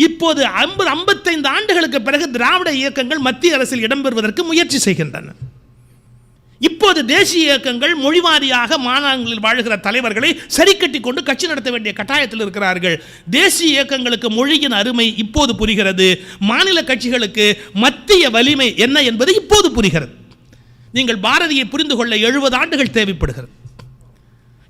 இப்போது 55 ஆண்டுகளுக்கு பிறகு திராவிட இயக்கங்கள் மத்திய அரசில் இடம்பெறுவதற்கு முயற்சி செய்கின்றன. இப்போது தேசிய இயக்கங்கள் மொழிவாரியாக மாநிலங்களில் வாழ்கிற தலைவர்களை சரி கட்டி கொண்டு கட்சி நடத்த வேண்டிய கட்டாயத்தில் இருக்கிறார்கள். தேசிய இயக்கங்களுக்கு மொழியின் அருமை இப்போது புரிகிறது. மாநில கட்சிகளுக்கு மத்திய வலிமை என்ன என்பது இப்போது புரிகிறது. நீங்கள் பாரதியை புரிந்து கொள்ள 70 ஆண்டுகள் தேவைப்படுகிறது.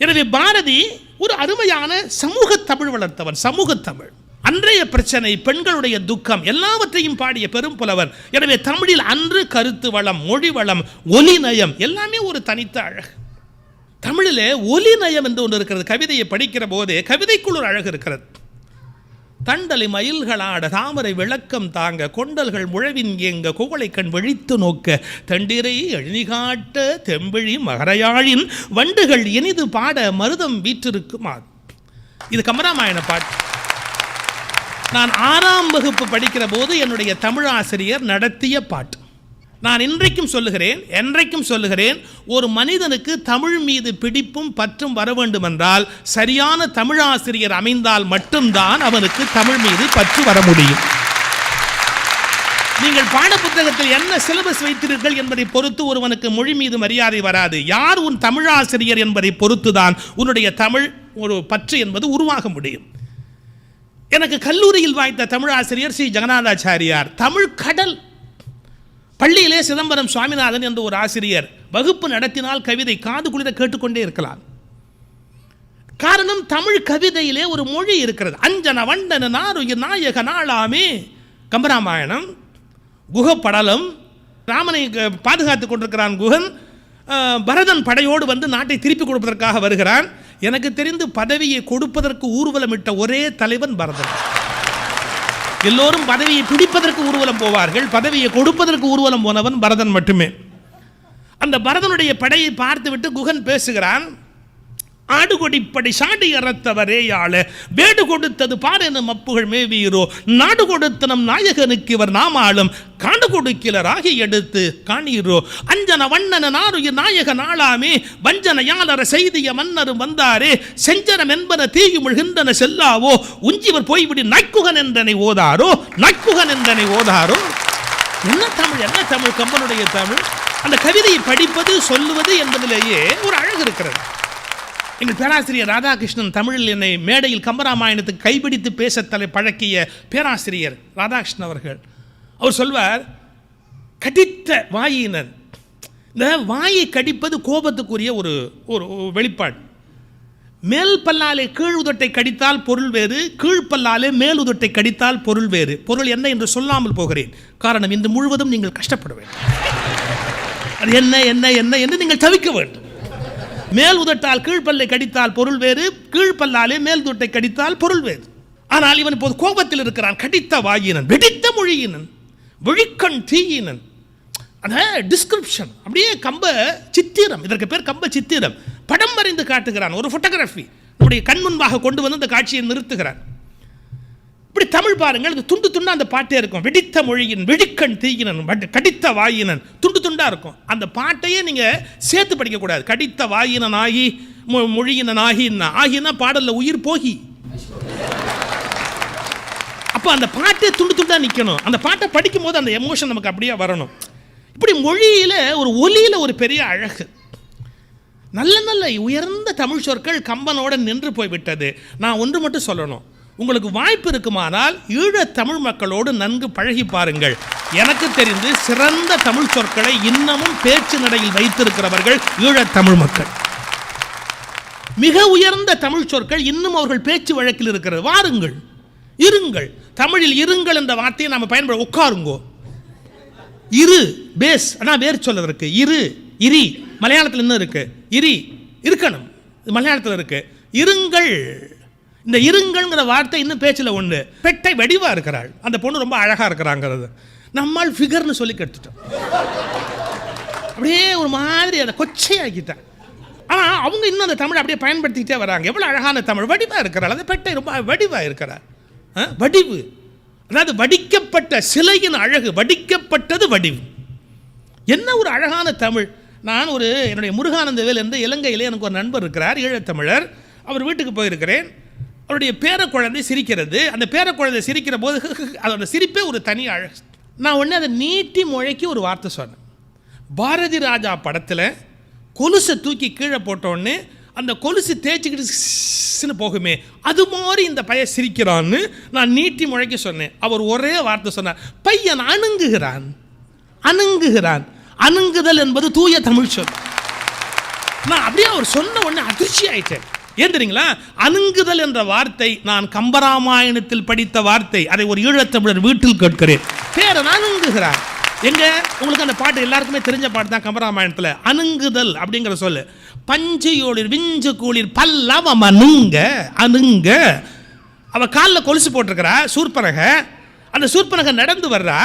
எனவே பாரதி ஒரு அருமையான சமூக தமிழ் வளர்த்தவன். சமூக தமிழ், அன்றைய பிரச்சனை, பெண்களுடைய துக்கம் எல்லாவற்றையும் பாடிய பெரும் புலவர். எனவே தமிழில் அன்று கருத்து வளம், மொழி வளம், ஒலி நயம் எல்லாமே ஒரு தனித்த அழகு. தமிழிலே ஒலி நயம் என்று ஒன்று இருக்கிறது. கவிதையை படிக்கிற போதே கவிதைக்குள் ஒரு அழகு இருக்கிறது. தண்டலை மயில்களாட தாமரை விளக்கம் தாங்க கொண்டல்கள் முழவின் ஏங்க குவளை கண் விழித்து நோக்க தண்டிரை எழினி காட்ட தெம்பிழி மகரையாழின் வண்டுகள் இனிது பாட மருதம் வீற்றிருக்குமா. இது கம்பராமாயண பாட்டு. நான் 6ஆம் வகுப்பு படிக்கிற போது என்னுடைய தமிழாசிரியர் நடத்திய பாட்டு. நான் என்றைக்கும் சொல்லுகிறேன், ஒரு மனிதனுக்கு தமிழ் மீது பிடிப்பும் பற்றும் வர வேண்டும் என்றால் சரியான தமிழாசிரியர் அமைந்தால் மட்டும்தான் அவனுக்கு தமிழ் மீது பற்று வர முடியும். நீங்கள் பாடப்புத்தகத்தில் என்ன சிலபஸ் வைத்தீர்கள் என்பதை பொறுத்து ஒருவனுக்கு மொழி மீது மரியாதை வராது. யார் உன் தமிழாசிரியர் என்பதை பொறுத்துதான் உன்னுடைய தமிழ் ஒரு பற்று என்பது உருவாக முடியும். எனக்கு கல்லூரியில் வாய்த்த தமிழாசிரியர் ஸ்ரீ ஜெகநாதாச்சாரியார். தமிழ் கடல். பள்ளியிலே சிதம்பரம் சுவாமிநாதன் என்ற ஒரு ஆசிரியர் வகுப்பு நடத்தினால் கவிதை காது குளிர கேட்டுக்கொண்டே இருக்கலாம். காரணம், தமிழ் கவிதையிலே ஒரு மொழி இருக்கிறது. அஞ்சன வண்டன நாருயிர் நாயக நாளாமே கம்பராமாயணம். குகப்படலம். ராமனை பாதுகாத்துக் கொண்டிருக்கிறான் குகன். பரதன் படையோடு வந்து நாட்டை திருப்பி கொடுப்பதற்காக வருகிறான். எனக்கு தெரிந்து பதவியை கொடுப்பதற்கு ஊர்வலமிட்ட ஒரே தலைவன் பரதன். எல்லோரும் பதவியை பிடிப்பதற்கு ஊர்வலம் போவார்கள், பதவியை கொடுப்பதற்கு ஊர்வலம் போனவன் பரதன் மட்டுமே. அந்த பரதனுடைய படையை பார்த்துவிட்டு குகன் பேசுகிறான். ஆடுகொடிப்படை சாடி அறத்தவரே யாழ வேடு கொடுத்தது பாரென மப்புகள் மேவீரோ நாடு கொடுத்த நம் நாயகனுக்கு இவர் நாமாலும் காண்டு கொடுக்கிலராகி எடுத்து காணீரோ அஞ்சன வண்ணன நாருயிர் நாயக நாளாமே வஞ்சன யாளர செய்திய மன்னரும் வந்தாரே செஞ்சனம் என்பன தீயுமிழ்கின்றன செல்லாவோ உஞ்சிவர் போய்விடி நக்குகன் என்றனை ஓதாரோ நக்குகன் என்றனை ஓதாரோ. என்ன தமிழ் கம்பனுடைய தமிழ். அந்த கவிதையை படிப்பது சொல்லுவது என்பதிலேயே ஒரு அழகு இருக்கிறது. எங்கள் பேராசிரியர் ராதாகிருஷ்ணன் தமிழில் என்னை மேடையில் கம்பராமாயணத்துக்கு கைபிடித்து பேச பழக்கிய பேராசிரியர் ராதாகிருஷ்ணன் அவர்கள். அவர் சொல்வார், கடித்த வாயினர். இந்த வாயை கடிப்பது கோபத்துக்குரிய ஒரு ஒரு வெளிப்பாடு. மேல் பல்லாலே கீழ் உதட்டை கடித்தால் பொருள் வேறு, கீழ்ப்பல்லாலே மேல் உதட்டை கடித்தால் பொருள் வேறு. பொருள் என்ன என்று சொல்லாமல் போகிறேன். காரணம், இந்த முழுவதும் நீங்கள் கஷ்டப்பட வேண்டும். அது என்ன என்ன என்ன என்று நீங்கள் தவிக்க வேண்டும். மேல் உதட்டால் கீழ்ப்பல்லை கடித்தால் பொருள் வேறு, கீழ்ப்பல்லாலே மேல் உதட்டை கடித்தால் பொருள் வேறு. ஆனால் இவன் இப்போது கோபத்தில் இருக்கிறான். கடித்த வாயினன், வெடித்த மொழியினன், விழிக்கண் தீயினன். அந்த டிஸ்கிரிப்ஷன் அப்படியே கம்ப சித்திரம். இதற்கு பேர் கம்ப சித்திரம். படம் வரைந்து காட்டுகிறான். ஒரு ஃபோட்டோகிராஃபி நம்முடைய கண் முன்பாக கொண்டு வந்து அந்த காட்சியை நிறுத்துகிறான். இப்படி தமிழ் பாருங்கள், அது துண்டு துண்டா அந்த பாட்டே இருக்கும். வெடித்த மொழியின் வெடிக்கண் தீயினன், கடித்த வாயினன், துண்டு துண்டா இருக்கும். அந்த பாட்டையே நீங்க சேர்த்து படிக்க கூடாது. கடித்த வாயினன் ஆகி மொழியினன் ஆகினா பாடல்ல உயிர் போகி. அப்ப அந்த பாட்டே துண்டு துண்டா நிக்கணும். அந்த பாட்டை படிக்கும் போது அந்த எமோஷன் நமக்கு அப்படியே வரணும். இப்படி மொழியில ஒரு ஒலியில ஒரு பெரிய அழகு. நல்ல நல்ல உயர்ந்த தமிழ் சொற்கள் கம்பனோட நின்று போய்விட்டது. நான் ஒன்று மட்டும் சொல்லணும், உங்களுக்கு வாய்ப்பு இருக்குமானால் ஈழத் தமிழ் மக்களோடு நன்கு பழகி பாருங்கள். எனக்கு தெரிந்து சிறந்த தமிழ் சொற்களை இன்னமும் பேச்சு நடையில் வைத்திருக்கிறவர்கள் ஈழத் தமிழ் மக்கள். மிக உயர்ந்த தமிழ் சொற்கள் இன்னும் அவர்கள் பேச்சு வழக்கில் இருக்கிறது. வாருங்கள், இருங்கள். தமிழில் இருங்கள் என்ற வார்த்தையை நாம் பயன்பட. உட்காருங்கோ, இரு பேஸ், ஆனால் வேறு சொல்லதற்கு இரு, இரி மலையாளத்தில் இன்னும் இருக்கு. இரி இருக்கணும், மலையாளத்தில் இருக்கு. இருங்கள். இந்த இருங்கள்ங்கிற வார்த்தை இன்னும் பேச்சில் ஒன்று. பெட்டை வடிவா இருக்கிறாள், அந்த பொண்ணு ரொம்ப அழகா இருக்கிறாங்கிறது நம்மால் ஃபிகர்னு சொல்லி கெடுத்துட்டோம். அப்படியே ஒரு மாதிரி அதை கொச்சையாக்கிட்டான். ஆனால் அவங்க இன்னும் அந்த தமிழை அப்படியே பயன்படுத்திக்கிட்டே வராங்க. எவ்வளோ அழகான தமிழ், வடிவா இருக்கிறாள். அந்த பெட்டை ரொம்ப வடிவா இருக்கிறாள். வடிவு, அதாவது வடிக்கப்பட்ட சிலையின் அழகு, வடிக்கப்பட்டது வடிவு. என்ன ஒரு அழகான தமிழ். நான் என்னுடைய முருகானந்தவேல் என்று இலங்கையிலே எனக்கு ஒரு நண்பர் இருக்கிறார், ஈழத்தமிழர். அவர் வீட்டுக்கு போயிருக்கிறேன். அவருடைய பேரக்குழந்தை சிரிக்கிறது. அந்த பேரக்குழந்தை சிரிக்கிற போது அதோட சிரிப்பே ஒரு தனி அழகு. நான் உடனே அதை நீட்டி முழைக்கி ஒரு வார்த்தை சொன்னேன். பாரதி ராஜா படத்தில் கொலுசை தூக்கி கீழே போட்டோடனே அந்த கொலுசு தேய்ச்சிக்கிட்டு போகுமே, அது மாதிரி இந்த பையன் சிரிக்கிறான்னு நான் நீட்டி முழைக்க சொன்னேன். அவர் ஒரே வார்த்தை சொன்னார், பையன் அணுங்குகிறான். அணுங்குகிறான். அணுங்குதல் என்பது தூய தமிழ் சொல். நான் அப்படியே அவர் சொன்ன உடனே அதிர்ச்சி ஆயிட்டேன். ஏன் தெரியுங்களா? அணுங்குதல் என்ற வார்த்தை நான் கம்பராமாயணத்தில் படித்த வார்த்தை. அதை ஒரு ஈழத்தமிழர் வீட்டில் கேட்கிறேன். பேரன் அணுங்குகிறான். எங்க உங்களுக்கு அந்த பாட்டு எல்லாருக்குமே தெரிஞ்ச பாட்டு தான் கம்பராமாயணத்தில். அணுங்குதல் அப்படிங்கிற சொல்லு. பஞ்சையோளிர் விஞ்சு கூளிர் பல்லவம் அணுங்க. அணுங்க. அவ காலில் கொலுசு போட்டிருக்கிறா சூர்பனக. அந்த சூர்பனக நடந்து வர்றா.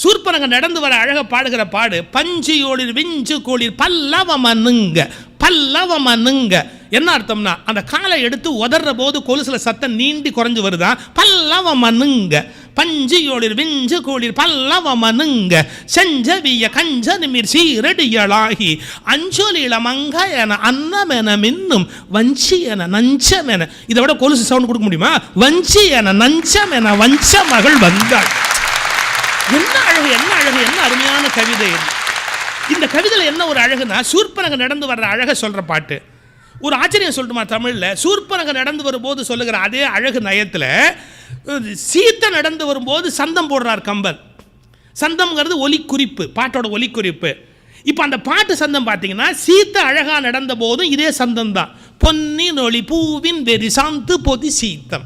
சூர்பனக நடந்து வர அழக பாடுகிற பாடு பஞ்சியோளிர் விஞ்சு கோளிர் பல்லவம் அணுங்க. பல்லவம் அணுங்க என்ன அர்த்தம்னா, அந்த காலை எடுத்து உதற போது கொலுசுல சத்தம் நீண்டி குறைஞ்சு வருதா. பல்லவம் அணுங்க. பஞ்சியோளிர் விஞ்சு கோளிர் பல்லவம் அணுங்க. செஞ்சவிய கஞ்ச நிமிர் சீரடியலாகி அஞ்சொலில மங்க என அன்னமென மின்னும் வஞ்சி என நஞ்சம் என. இதை விட கொலுசு சவுண்ட் கொடுக்க முடியுமா? வஞ்சி என நஞ்சம் என வஞ்ச மகள் வந்தாள். என்ன அழகு, என்ன அழகு, என்ன அருமையான கவிதை. இந்த கவிதையில் என்ன ஒரு அழகுனா, சூர்பனக நடந்து வர்ற அழகை சொல்ற பாட்டு. ஒரு ஆச்சரியம் சொல்லட்டுமா தமிழ்ல? சூர்பனக நடந்து வரும்போது சொல்லுகிற அதே அழகு நயத்தில் சீத்தை நடந்து வரும்போது சந்தம் போடுறார் கம்பர். சந்தம்ங்கிறது ஒலி குறிப்பு, பாட்டோட ஒலி குறிப்பு. இப்போ அந்த பாட்டு சந்தம் பார்த்தீங்கன்னா, சீத்தை அழகா நடந்த போதும் இதே சந்தம் தான். பொன்னின் ஒளி பூவின் வெறி சாந்து பொதி சீத்தம்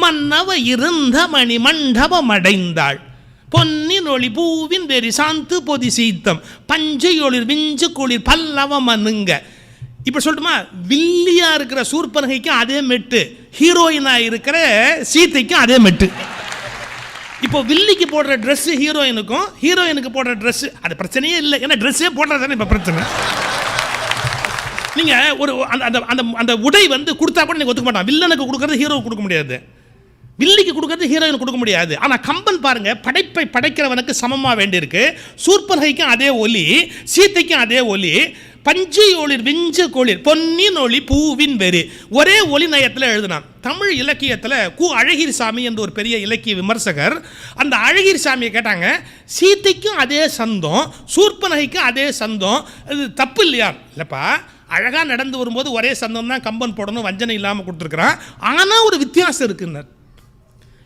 மன்னவ இருந்த மணி மண்டபம் அடைந்தாள். பொன்னின் ஒளி பூவின் வெறி சாந்து பொதி சீத்தம் பஞ்சையொளிர் விஞ்சு குளிர் பல்லவம் அணுங்க. இப்போ சொல்லட்டுமா, வில்லியா இருக்கிற சூர்பனகைக்கும் அதே மெட்டு, ஹீரோயினா இருக்கிற சீத்தைக்கும் அதே மெட்டு. இப்போ வில்லிக்கு போடுற ட்ரெஸ் ஹீரோயினுக்கும், ஹீரோயினுக்கு போடுற ட்ரெஸ் அது பிரச்சனையே இல்லை. ஏன்னா ட்ரெஸ்ஸே போடுறது தானே இப்போ பிரச்சனை. நீங்க ஒரு அந்த உடை வந்து கொடுத்தா கூட நீங்க ஒத்துக்க மாட்டான். வில்லனுக்கு கொடுக்கறது ஹீரோவுக்கு கொடுக்க முடியாது, வில்லிக்கு கொடுக்கறது ஹீரோயின் கொடுக்க முடியாது. ஆனால் கம்பன் பாருங்க, படைப்பை படைக்கிறவனுக்கு சமமாக வேண்டியிருக்கு. சூர்பனகைக்கும் அதே ஒலி, சீத்தைக்கும் அதே ஒலி. பஞ்சு ஒளிர் விஞ்சு கோளிர் பொன்னின் ஒளி பூவின் வெறி. ஒரே ஒலி நயத்தில் எழுதினான். தமிழ் இலக்கியத்தில் கு அழகிரிசாமி என்ற ஒரு பெரிய இலக்கிய விமர்சகர். அந்த அழகிரிசாமியை கேட்டாங்க, சீத்தைக்கும் அதே சந்தம், சூர்பனகைக்கும் அதே சந்தம், இது தப்பு இல்லையா? இல்லைப்பா, அழகாக நடந்து வரும்போது ஒரே சந்தம் தான் கம்பன் போடணும், வஞ்சனை இல்லாமல் கொடுத்துருக்குறான். ஆனால் ஒரு வித்தியாசம் இருக்குன்னு.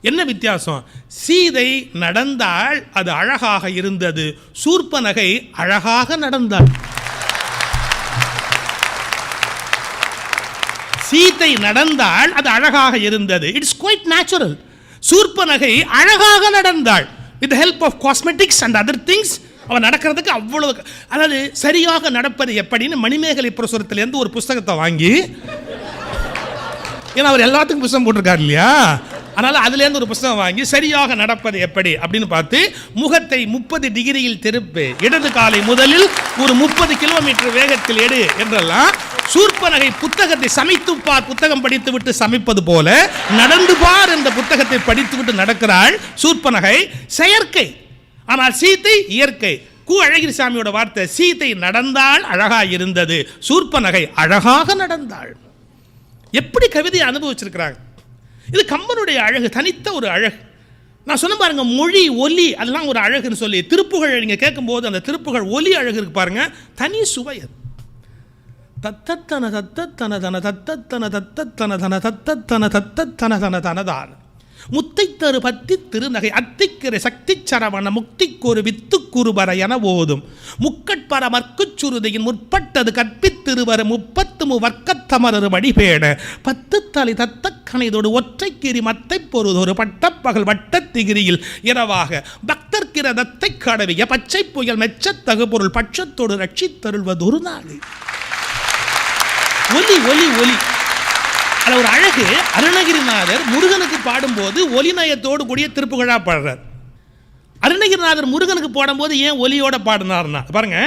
என்ன வித்தியாசம்? சீதை நடந்தால் அது அழகாக இருந்தது, சூர்பனகை அழகாக நடந்தாள். சீதை நடந்தால் அது அழகாக இருந்தது. It's quite natural. சூர்பனகை அழகாக நடந்தாள். With the help of cosmetics and other things. அவன் நடக்கிறதுக்கு அவ்வளவு, அதாவது சரியாக நடப்பது எப்படின்னு மணிமேகலை பிரசுரத்திலேருந்து ஒரு புஸ்தகத்தை வாங்கி, ஏன்னா அவர் எல்லாத்துக்கும் புஸ்தகம் போட்டிருக்காரு இல்லையா, அதனால் அதுலேருந்து ஒரு புஸ்தகம் வாங்கி சரியாக நடப்பது எப்படி அப்படின்னு பார்த்து, முகத்தை 30 டிகிரியில் திருப்பு, இடது காலை முதலில் ஒரு 30 கிலோமீட்டர் வேகத்தில் எடு என்றெல்லாம் சூர்பனகை புத்தகத்தை சமைத்து பார், புத்தகம் படித்து விட்டு சமைப்பது போல நடந்து பார் என்ற புத்தகத்தை படித்து விட்டு நடக்கிறாள் சூர்பனகை. செயற்கை. ஆனால் சீத்தை இயற்கை. கு அழகிரிசாமியோட வார்த்தை, சீத்தை நடந்தால் அழகா இருந்தது, சூர்பனகை அழகாக நடந்தாள். எப்படி கவிதையை அனுபவிச்சிருக்கிறாங்க. இது கம்பனுடைய அழகு, தனித்த ஒரு அழகு. நான் சொன்ன பாருங்க, மொழி ஒலி அதெல்லாம் ஒரு அழகுன்னு சொல்லி. திருப்புகழ் நீங்க கேட்கும்போது அந்த திருப்புகழ் ஒலி அழகு இருக்கு பாருங்க, தனி சுவை. தத்தத்தன தத்தத்தன தன தத்தத்தன தத்தத்தன தன தத்தத்தன தத்தத்தன தன தனதான முத்தைத்தரு பத்தி திருநகை அத்திக்கிற சக்தி சரவண முக்திக்கொரு வித்துக்குருபர என ஓதும் முக்கட்பர மற்குச்சுருதியின் முற்பட்டது கற்பித்திருவர 30 வர்க்கத்தமரரு வடிபேட 10 தலை தத்த கணைதோடு ஒற்றைக்கிரி மத்தை பொருதொரு பட்டப்பகல் வட்டத்திகிரியில் இரவாக பக்தர்கிற தத்தை கடவிய பச்சை புயல் மெச்சத்தகு பொருள் பட்சத்தோடு ரட்சித்தருள்வதொரு நாளை. ஒலி ஒலி ஒலி. அதில் ஒரு அழகு. அருணகிரிநாதர் முருகனுக்கு பாடும்போது ஒலி நயத்தோடு கூடிய திருப்புகழா பாடுறார். அருணகிரிநாதர் முருகனுக்கு பாடும்போது ஏன் ஒலியோட பாடினார்னா பாருங்க,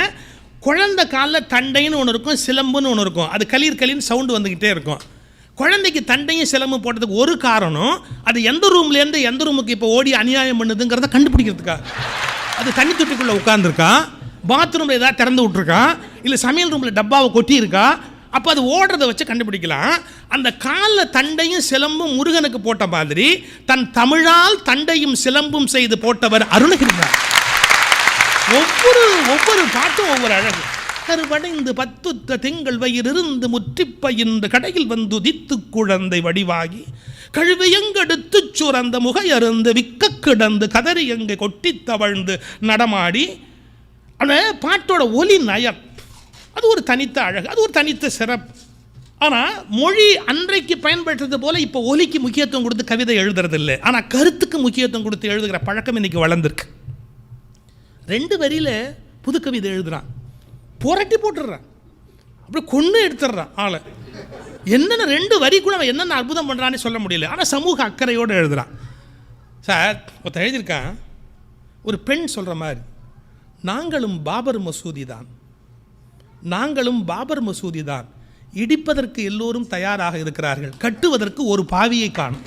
குழந்தை காலில் தண்டைன்னு ஒன்று இருக்கும், சிலம்புன்னு ஒன்று இருக்கும். அது கலீர் கலீர் சவுண்டு வந்துக்கிட்டே இருக்கும். குழந்தைக்கு தண்டையும் சிலம்பு போட்டதுக்கு ஒரு காரணம், அது எந்த ரூம்லேருந்து எந்த ரூமுக்கு இப்போ ஓடி அநியாயம் பண்ணுதுங்கிறத கண்டுபிடிக்கிறதுக்காக. அது தண்ணி தொட்டிக்குள்ளே உட்காந்துருக்கா, பாத்ரூமில் ஏதாவது திறந்து விட்டுருக்கா, இல்லை சமையல் ரூமில் டப்பாவை கொட்டியிருக்கா, அப்போ அது ஓடுறதை வச்சு கண்டுபிடிக்கலாம். அந்த காலில் தண்டையும் சிலம்பும் முருகனுக்கு போட்ட மாதிரி தன் தமிழால் தண்டையும் சிலம்பும் செய்து போட்டவர் அருணகிரிநாதர். ஒவ்வொரு பாட்டும் ஒவ்வொரு அழகு. கருவடைந்து 10 திங்கள் வயிறிருந்து முற்றிப்பயின்று கடையில் வந்து உதித்து குழந்தை வடிவாகி கழுவியங்கெடுத்து சுரந்த முகையருந்து விக்க கிடந்து கதறி எங்கே கொட்டி தவழ்ந்து நடமாடி. அந்த பாட்டோட ஒலி நயம் அது ஒரு தனித்த அழகு, அது ஒரு தனித்த சிறப்பு. ஆனால் மொழி அன்றைக்கு பயன்படுத்துறது போல இப்போ ஒலிக்கு முக்கியத்துவம் கொடுத்து கவிதை எழுதுறது இல்லை. ஆனால் கருத்துக்கு முக்கியத்துவம் கொடுத்து எழுதுகிற பழக்கம் இன்னைக்கு வளர்ந்துருக்கு. 2 வரியில் புது கவிதை எழுதுறான், புரட்டி போட்டுடுறான், அப்படி கொண்டு எடுத்துடுறான் ஆளை. என்னென்ன 2 வரி கூட அவன் என்னென்ன அற்புதம் பண்ணுறான்னு சொல்ல முடியல. ஆனால் சமூக அக்கறையோடு எழுதுறான். சார் ஒருத்தர் எழுதியிருக்கான், ஒரு பெண் சொல்கிற மாதிரி, நாங்களும் பாபர் மசூதி தான், நாங்களும் பாபர் மசூதி தான், இடிப்பதற்கு எல்லோரும் தயாராக இருக்கிறார்கள், கட்டுவதற்கு ஒரு பாவியை காணும்.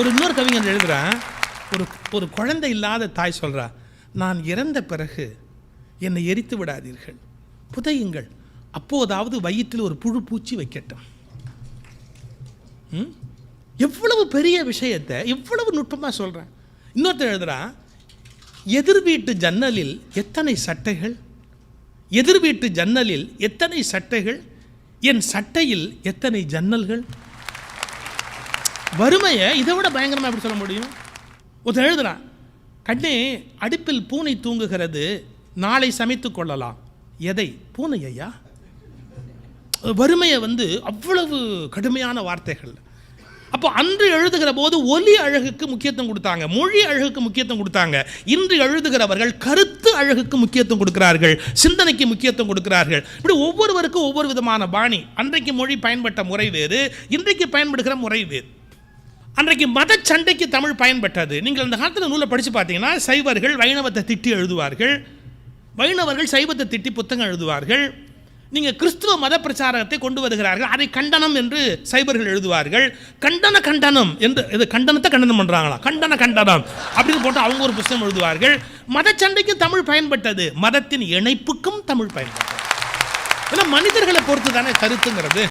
இன்னொரு கவிஞர் எழுதுறான், ஒரு குழந்தை இல்லாத தாய் சொல்றா, நான் இறந்த பிறகு என்னை எரித்து விடாதீர்கள், புதையுங்கள், அப்போதாவது வயிற்றில் ஒரு புழு பூச்சி வைக்கட்டும். எவ்வளவு பெரிய விஷயத்தை எவ்வளவு நுட்பமாக சொல்கிறேன். இன்னொருத்தர் எழுதுறான், எதிர் வீட்டு ஜன்னலில் எத்தனை சட்டைகள், எதிர் வீட்டு ஜன்னலில் எத்தனை சட்டைகள், என் சட்டையில் எத்தனை ஜன்னல்கள். வறுமையை இதை விட பயங்கரமாக எப்படி சொல்ல முடியும்? ஒருத்தர் எழுதுறான், கண்ணே அடுப்பில் பூனை தூங்குகிறது, நாளை சமைத்து கொள்ளலாம். எதை? பூனை ஐயா. வறுமையை அவ்வளவு கடுமையான வார்த்தைகள். அப்போ அன்று எழுதுகிற போது ஒலி அழகுக்கு முக்கியத்துவம் கொடுத்தாங்க, மொழி அழகுக்கு முக்கியத்துவம் கொடுத்தாங்க. இன்று எழுதுகிறவர்கள் கருத்து அழகுக்கு முக்கியத்துவம் கொடுக்கிறார்கள், சிந்தனைக்கு முக்கியத்துவம் கொடுக்கிறார்கள். இப்படி ஒவ்வொருவருக்கும் ஒவ்வொரு விதமான பாணி. அன்றைக்கு மொழி பயன்பட்ட முறை வேறு, இன்றைக்கு பயன்படுகிற முறை வேறு. அன்றைக்கு மத சண்டைக்கு தமிழ் பயன்பட்டது. நீங்கள் அந்த காலத்தில் நூலை படித்து பார்த்தீங்கன்னா, சைவர்கள் வைணவத்தை திட்டி எழுதுவார்கள், வைணவர்கள் சைவத்தை திட்டி புத்தகம் எழுதுவார்கள். நீங்கள் கிறிஸ்துவ மத பிரச்சாரத்தை கொண்டு வருகிறார்கள், அதை கண்டனம் என்று சைவர்கள் எழுதுவார்கள். கண்டனம் என்று இது கண்டனத்தை கண்டனம் பண்ணுறாங்களாம், கண்டனம் அப்படின்னு போட்டு அவங்க ஒரு புத்தகம் எழுதுவார்கள். மத சண்டைக்கும் தமிழ் பயன்பட்டது, மதத்தின் இணைப்புக்கும் தமிழ் பயன்பட்டது. ஏன்னா மனிதர்களை பொறுத்து தானே கருத்துங்கிறது.